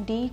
D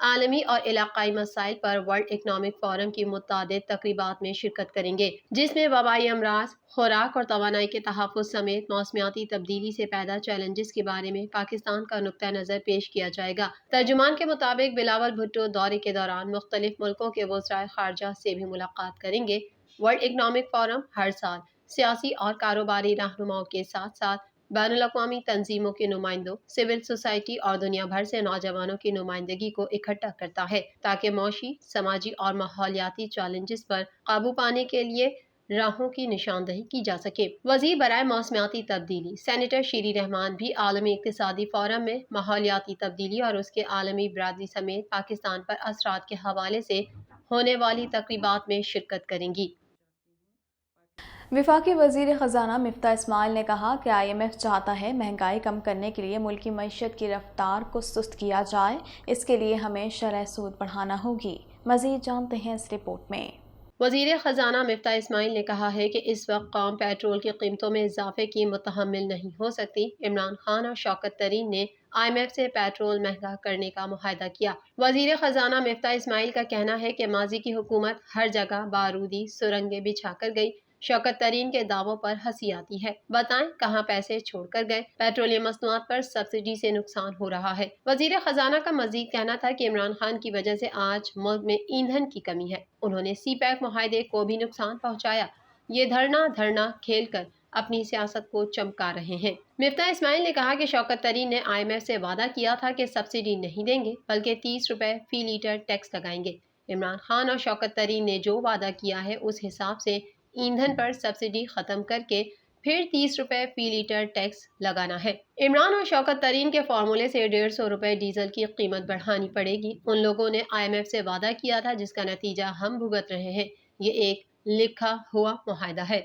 عالمی اور علاقائی مسائل پر ورلڈ اکنامک فورم کی متعدد تقریبات میں شرکت کریں گے، جس میں وبائی امراض، خوراک اور توانائی کے تحفظ سمیت موسمیاتی تبدیلی سے پیدا چیلنجز کے بارے میں پاکستان کا نقطہ نظر پیش کیا جائے گا۔ ترجمان کے مطابق بلاول بھٹو دورے کے دوران مختلف ملکوں کے وزرائے خارجہ سے بھی ملاقات کریں گے۔ ورلڈ اکنامک فورم ہر سال سیاسی اور کاروباری رہنماؤں کے ساتھ ساتھ بین الاقوامی تنظیموں کے نمائندوں، سول سوسائٹی اور دنیا بھر سے نوجوانوں کی نمائندگی کو اکٹھا کرتا ہے تاکہ معاشی، سماجی اور ماحولیاتی چیلنجز پر قابو پانے کے لیے راہوں کی نشاندہی کی جا سکے۔ وزیر برائے موسمیاتی تبدیلی سینیٹر شیری رحمان بھی عالمی اقتصادی فورم میں ماحولیاتی تبدیلی اور اس کے عالمی برادری سمیت پاکستان پر اثرات کے حوالے سے ہونے والی تقریبات میں شرکت کریں گی۔ وفاقی وزیر خزانہ مفتاح اسماعیل نے کہا کہ IMF چاہتا ہے مہنگائی کم کرنے کے لیے ملکی معیشت کی رفتار کو سست کیا جائے، اس کے لیے ہمیں شرح سود بڑھانا ہوگی۔ مزید جانتے ہیں اس رپورٹ میں۔ وزیر خزانہ مفتاح اسماعیل نے کہا ہے کہ اس وقت قوم پیٹرول کی قیمتوں میں اضافے کی متحمل نہیں ہو سکتی۔ عمران خان اور شوکت ترین نے IMF سے پیٹرول مہنگا کرنے کا معاہدہ کیا۔ وزیر خزانہ مفتاح اسماعیل کا کہنا ہے کہ ماضی کی حکومت ہر جگہ بارودی سرنگیں بچھا کر گئی۔ شوکت ترین کے دعووں پر ہنسی آتی ہے۔ بتائیں کہاں پیسے چھوڑ کر گئے؟ پیٹرولیم مصنوعات پر سبسڈی سے نقصان ہو رہا ہے۔ وزیر خزانہ کا مزید کہنا تھا کہ عمران خان کی وجہ سے آج ملک میں ایندھن کی کمی ہے۔ انہوں نے سی پیک معاہدے کو بھی نقصان پہنچایا۔ یہ دھرنا کھیل کر اپنی سیاست کو چمکا رہے ہیں۔ مفتاح اسماعیل نے کہا کہ شوکت ترین نے IMF سے وعدہ کیا تھا کہ سبسڈی نہیں دیں گے بلکہ 30 روپے فی لیٹر ٹیکس لگائیں گے۔ عمران خان اور شوکت ترین نے جو وعدہ کیا ہے اس حساب سے ایندھن پر سبسڈی ختم کر کے پھر 30 روپے فی لیٹر ٹیکس لگانا ہے۔ عمران اور شوکت ترین کے فارمولے سے 150 روپے ڈیزل کی قیمت بڑھانی پڑے گی۔ ان لوگوں نے IMF سے وعدہ کیا تھا جس کا نتیجہ ہم بھگت رہے ہیں۔ یہ ایک لکھا ہوا معاہدہ ہے۔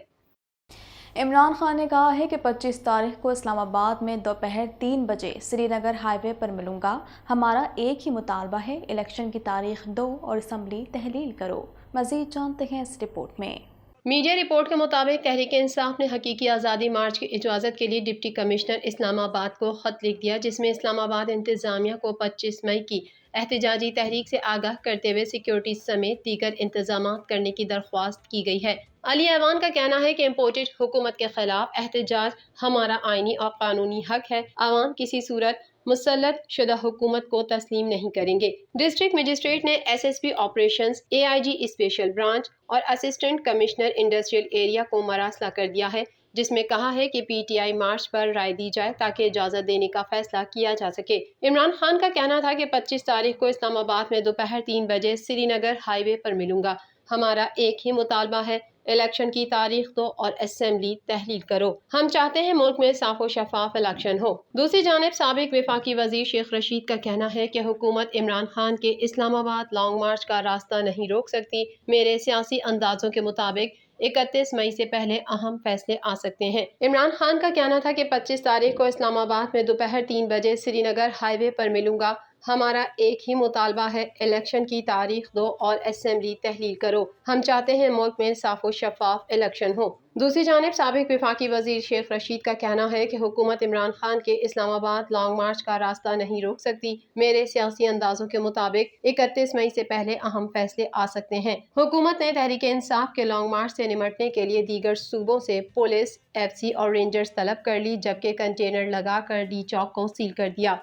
عمران خان نے کہا ہے کہ 25 تاریخ کو اسلام آباد میں دوپہر 3 بجے سری نگر ہائی وے پر ملوں گا۔ ہمارا ایک ہی مطالبہ ہے، الیکشن کی تاریخ دو اور اسمبلی تحلیل کرو۔ مزید جانتے ہیں اس رپورٹ میں۔ میڈیا رپورٹ کے مطابق تحریک انصاف نے حقیقی آزادی مارچ کی اجازت کے لیے ڈپٹی کمشنر اسلام آباد کو خط لکھ دیا، جس میں اسلام آباد انتظامیہ کو 25 مئی کی احتجاجی تحریک سے آگاہ کرتے ہوئے سیکیورٹی سمیت دیگر انتظامات کرنے کی درخواست کی گئی ہے۔ علی ایوان کا کہنا ہے کہ امپورٹڈ حکومت کے خلاف احتجاج ہمارا آئینی اور قانونی حق ہے۔ عوام کسی صورت مسلط شدہ حکومت کو تسلیم نہیں کریں گے۔ ڈسٹرکٹ مجسٹریٹ نے SSP operations, AIG special branch اور اسسٹنٹ کمشنر انڈسٹریل ایریا کو مراسلہ کر دیا ہے، جس میں کہا ہے کہ PTI مارچ پر رائے دی جائے تاکہ اجازت دینے کا فیصلہ کیا جا سکے۔ عمران خان کا کہنا تھا کہ 25 تاریخ کو اسلام آباد میں دوپہر 3 بجے سری نگر ہائی وے پر ملوں گا۔ ہمارا ایک ہی مطالبہ ہے، الیکشن کی تاریخ دو اور اسمبلی تحلیل کرو۔ ہم چاہتے ہیں ملک میں صاف و شفاف الیکشن ہو۔ دوسری جانب سابق وفاقی وزیر شیخ رشید کا کہنا ہے کہ حکومت عمران خان کے اسلام آباد لانگ مارچ کا راستہ نہیں روک سکتی۔ میرے سیاسی اندازوں کے مطابق 31 مئی سے پہلے اہم فیصلے آ سکتے ہیں۔ عمران خان کا کہنا تھا کہ 25 تاریخ کو اسلام آباد میں دوپہر 3 بجے سری نگر ہائی وے پر ملوں گا۔ ہمارا ایک ہی مطالبہ ہے، الیکشن کی تاریخ دو اور اسمبلی تحلیل کرو۔ ہم چاہتے ہیں ملک میں صاف و شفاف الیکشن ہو۔ دوسری جانب سابق وفاقی وزیر شیخ رشید کا کہنا ہے کہ حکومت عمران خان کے اسلام آباد لانگ مارچ کا راستہ نہیں روک سکتی۔ میرے سیاسی اندازوں کے مطابق 31 مئی سے پہلے اہم فیصلے آ سکتے ہیں۔ حکومت نے تحریک انصاف کے لانگ مارچ سے نمٹنے کے لیے دیگر صوبوں سے پولیس، FC اور رینجرز طلب کر لی، جبکہ کنٹینر لگا کر ڈی چوک کو سیل کر دیا۔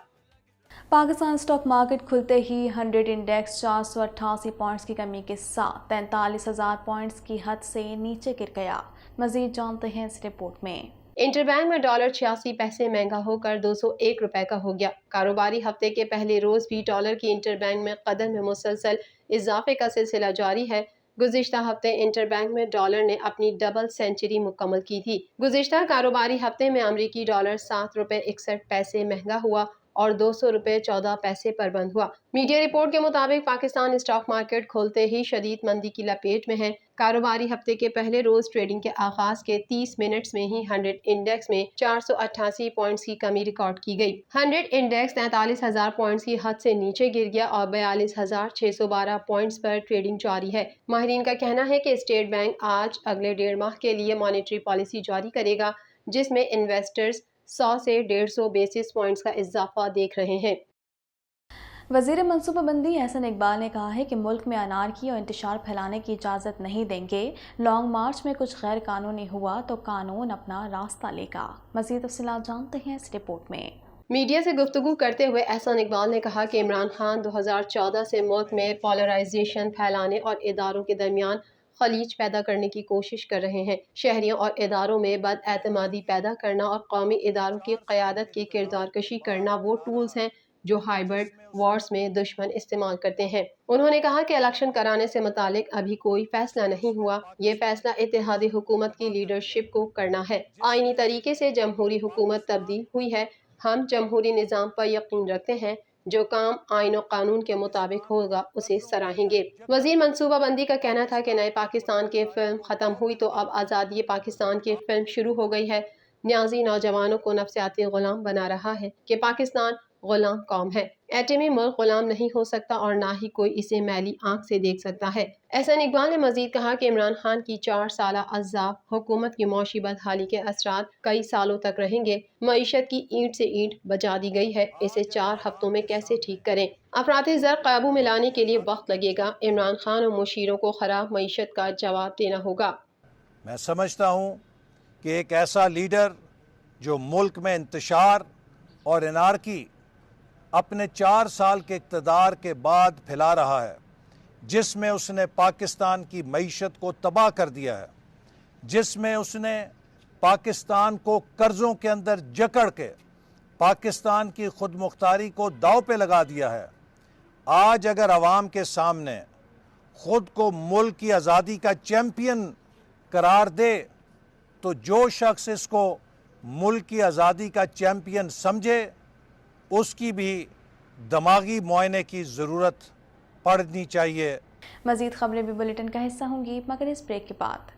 پاکستان اسٹاک مارکیٹ کھلتے ہی 100 انڈیکس 488 پوائنٹس کی کمی کے ساتھ 43,000 پوائنٹس کی حد سے نیچے گر گیا۔ مزید جانتے ہیں اس رپورٹ میں۔ انٹر بینک میں ڈالر 86 پیسے مہنگا ہو کر 201 روپے کا ہو گیا۔ کاروباری ہفتے کے پہلے روز بھی ڈالر کی انٹر بینک میں قدر میں مسلسل اضافے کا سلسلہ جاری ہے۔ گزشتہ ہفتے انٹر بینک میں ڈالر نے اپنی ڈبل سینچری مکمل کی تھی۔ گزشتہ کاروباری ہفتے میں امریکی ڈالر 7 روپے 61 پیسے مہنگا ہوا اور 200 روپے 14 پیسے پر بند ہوا۔ میڈیا رپورٹ کے مطابق پاکستان اسٹاک مارکیٹ کھولتے ہی شدید مندی کی لپیٹ میں ہے۔ کاروباری ہفتے کے پہلے روز ٹریڈنگ کے آغاز کے 30 منٹس میں ہی 100 انڈیکس میں 488 پوائنٹس کی کمی ریکارڈ کی گئی۔ 100 انڈیکس 43,000 پوائنٹس کی حد سے نیچے گر گیا اور 42,612 پوائنٹس پر ٹریڈنگ جاری ہے۔ ماہرین کا کہنا ہے کہ اسٹیٹ بینک آج اگلے 1.5 ماہ کے لیے مانیٹری پالیسی جاری کرے گا، جس میں انویسٹرز 100 سے 150 بیسس پوائنٹس کا اضافہ دیکھ رہے ہیں۔ وزیر منصوبہ بندی احسن اقبال نے کہا ہے کہ ملک میں انارکی اور انتشار پھیلانے کی اجازت نہیں دیں گے۔ لانگ مارچ میں کچھ غیر قانونی ہوا تو قانون اپنا راستہ لے گا۔ مزید تفصیلات جانتے ہیں اس رپورٹ میں۔ میڈیا سے گفتگو کرتے ہوئے احسن اقبال نے کہا کہ عمران خان 2014 سے ملک میں پولرائزیشن پھیلانے اور اداروں کے درمیان خلیج پیدا کرنے کی کوشش کر رہے ہیں۔ شہریوں اور اداروں میں بد اعتمادی پیدا کرنا اور قومی اداروں کی قیادت کی کردار کشی کرنا وہ ٹولز ہیں جو ہائبرڈ وارز میں دشمن استعمال کرتے ہیں۔ انہوں نے کہا کہ الیکشن کرانے سے متعلق ابھی کوئی فیصلہ نہیں ہوا، یہ فیصلہ اتحادی حکومت کی لیڈرشپ کو کرنا ہے۔ آئینی طریقے سے جمہوری حکومت تبدیل ہوئی ہے، ہم جمہوری نظام پر یقین رکھتے ہیں، جو کام آئین و قانون کے مطابق ہوگا اسے سراہیں گے۔ وزیر منصوبہ بندی کا کہنا تھا کہ نئے پاکستان کی فلم ختم ہوئی تو اب آزادی پاکستان کی فلم شروع ہو گئی ہے۔ نیازی نوجوانوں کو نفسیاتی غلام بنا رہا ہے کہ پاکستان غلام قوم ہے۔ ایٹمی ملک غلام نہیں ہو سکتا اور نہ ہی کوئی اسے میلی آنکھ سے دیکھ سکتا ہے۔ احسن اقبال نے مزید کہا کہ عمران خان کی 4 سالہ عذاب حکومت کی معاشی بدحالی کے اثرات کئی سالوں تک رہیں گے۔ معیشت کی اینٹ سے اینٹ بجا دی گئی ہے، اسے 4 ہفتوں میں کیسے ٹھیک کریں؟ افراطی زر قابو میں لانے کے لیے وقت لگے گا۔ عمران خان اور مشیروں کو خراب معیشت کا جواب دینا ہوگا۔ میں سمجھتا ہوں کہ ایک ایسا لیڈر جو ملک میں انتشار اور انارکی اپنے 4 سال کے اقتدار کے بعد پھیلا رہا ہے، جس میں اس نے پاکستان کی معیشت کو تباہ کر دیا ہے، جس میں اس نے پاکستان کو قرضوں کے اندر جکڑ کے پاکستان کی خود مختاری کو داؤ پہ لگا دیا ہے، آج اگر عوام کے سامنے خود کو ملک کی آزادی کا چیمپئن قرار دے تو جو شخص اس کو ملک کی آزادی کا چیمپئن سمجھے اس کی بھی دماغی معائنے کی ضرورت پڑنی چاہیے۔ مزید خبریں بھی بلیٹن کا حصہ ہوں گی مگر اس بریک کے بعد۔